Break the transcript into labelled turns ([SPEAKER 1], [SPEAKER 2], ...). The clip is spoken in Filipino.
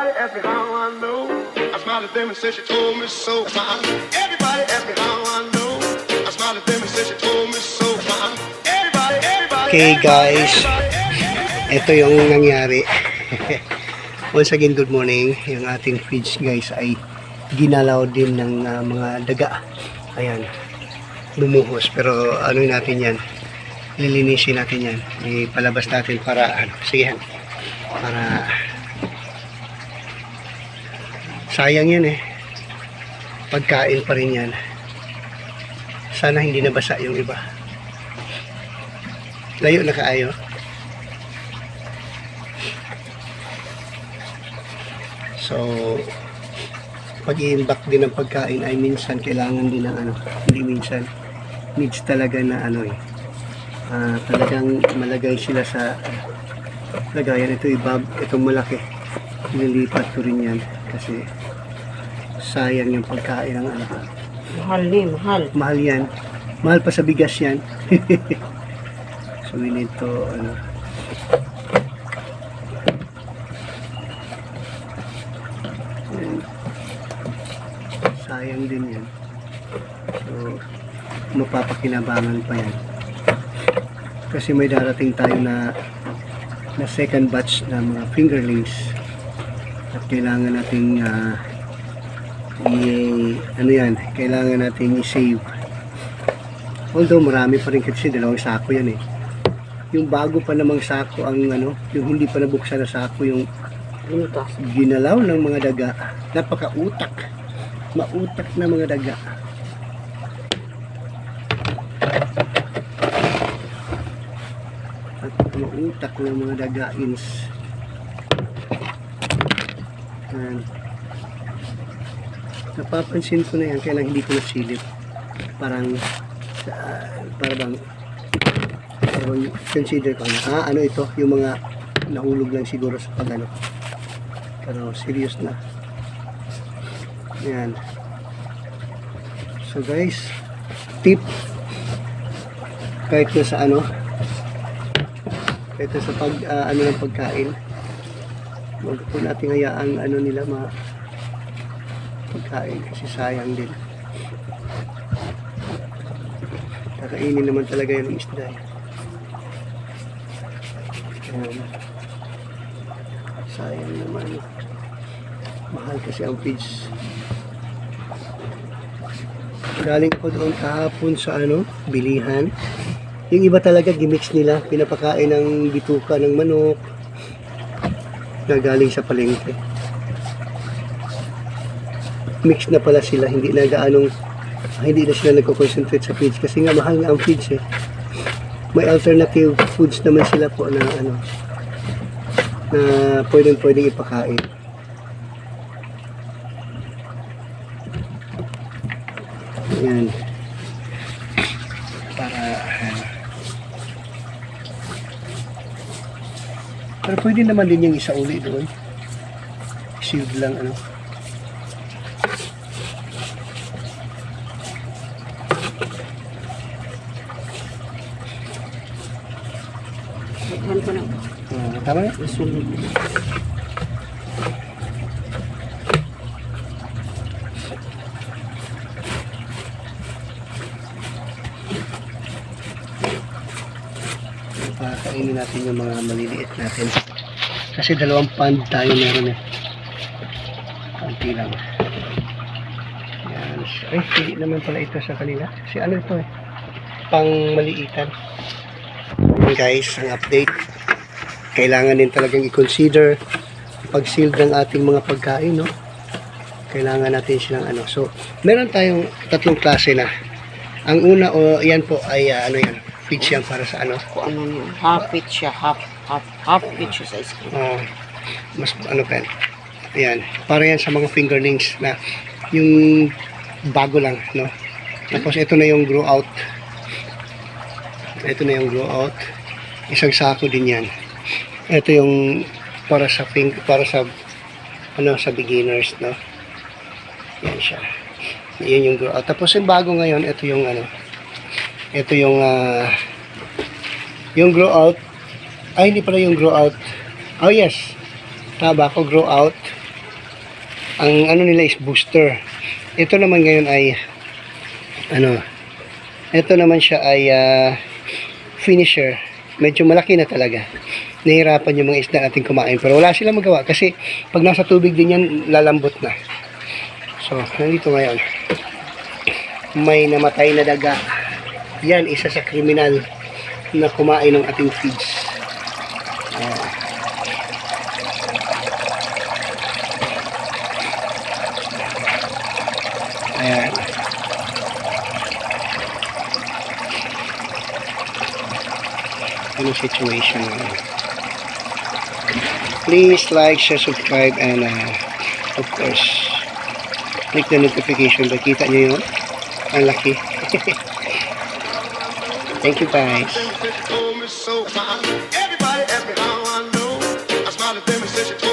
[SPEAKER 1] Everybody ask me how I know. I smiled at them and said she told me so. Everybody ask me how I know. I smiled at them and said she told me so.
[SPEAKER 2] Okay guys, ito yung nangyari. Once again, good morning. Yung ating fridge guys ay ginalaw din ng mga daga. Ayan, lumuhos. Pero ano natin yan, lilinisin natin yan. Ipalabas natin para sige yan, para sayang yan pagkain pa rin yan. Sana hindi nabasa yung iba. Layo na kaayo. So pag i-imbak din ng pagkain ay minsan kailangan din ng hindi minsan, needs talaga na talagang malagay sila sa lagayan. Ito itong malaki, nilipat ko rin yan kasi sayang yung pagkain ng mahal yan, mahal pa sa bigas yan. So we need to sayang din yan. So mapapakinabangan pa yan kasi may darating tayo na second batch na mga fingerlings at kailangan nating kailangan nating i-save. Although marami pa rin kasi dalawang sako yan yung bago pa namang sako ang yung hindi pa nabuksan na sako yung ginalaw ng mga daga. Mautak na mga daga. At mautak na mga dagains. Napapansin ko na yan, kaya lang hindi ko nasilip. Parang consider ko na ito yung mga nahulog lang siguro sa pero serious na yan. So guys, tip, kahit na sa kahit na sa ng pagkain, wag po natin hayaan nila pagkain kasi sayang din. Kakainin naman talaga yung isda sayang naman, mahal kasi ang fish. Galing ko doon kahapon sa bilihan. Yung iba talaga gimix nila, pinapakain ng bituka ng manok na galing sa palengke. Mix na pala sila, hindi na sila nagko-concentrate sa feeds kasi nga mahal nga ang feeds May alternative foods naman sila po na na pwedeng ipakain. Ayan. Pero pwede naman din yung isa uli doon. Shield lang tama na? Pakainin natin yung mga maliliit natin kasi 2 pond tayo meron konti lang. Yan. Ay, hindi naman pala ito sa kanila kasi ito pang maliitan. Guys, ang update, kailangan din talagang i-consider pag-sealed ng ating mga pagkain kailangan natin silang so meron tayong 3 klase na. Ang una yan po ay yan, pitch yan para sa
[SPEAKER 3] half pitch siya, half pitch sa ice cream.
[SPEAKER 2] Mas pa yan, para yan sa mga fingerlings na yung bago lang tapos ito na yung grow out. Isang sako din yan. Ito yung para sa sa beginners yan siya. Yan yung grow out. Tapos yung bago ngayon, ito yung yung grow out. Ay, hindi pala yung grow out. Oh yes, taba ko, grow out. Ang ano nila is booster. Ito naman ngayon ay ito naman siya ay finisher. Medyo malaki na talaga. Nahirapan yung mga isda natin kumain. Pero wala silang magawa kasi pag nasa tubig din yan, lalambot na. So, nandito ngayon. May namatay na daga. Yan, isa sa kriminal na kumain ng ating feeds. Ayan. Ano situation ngayon. Please like, share, subscribe, and of course, click the notification. Kita nyo yun? Ang laki. Thank you guys.
[SPEAKER 1] Everybody asked me how I know. I smiled at them and said she told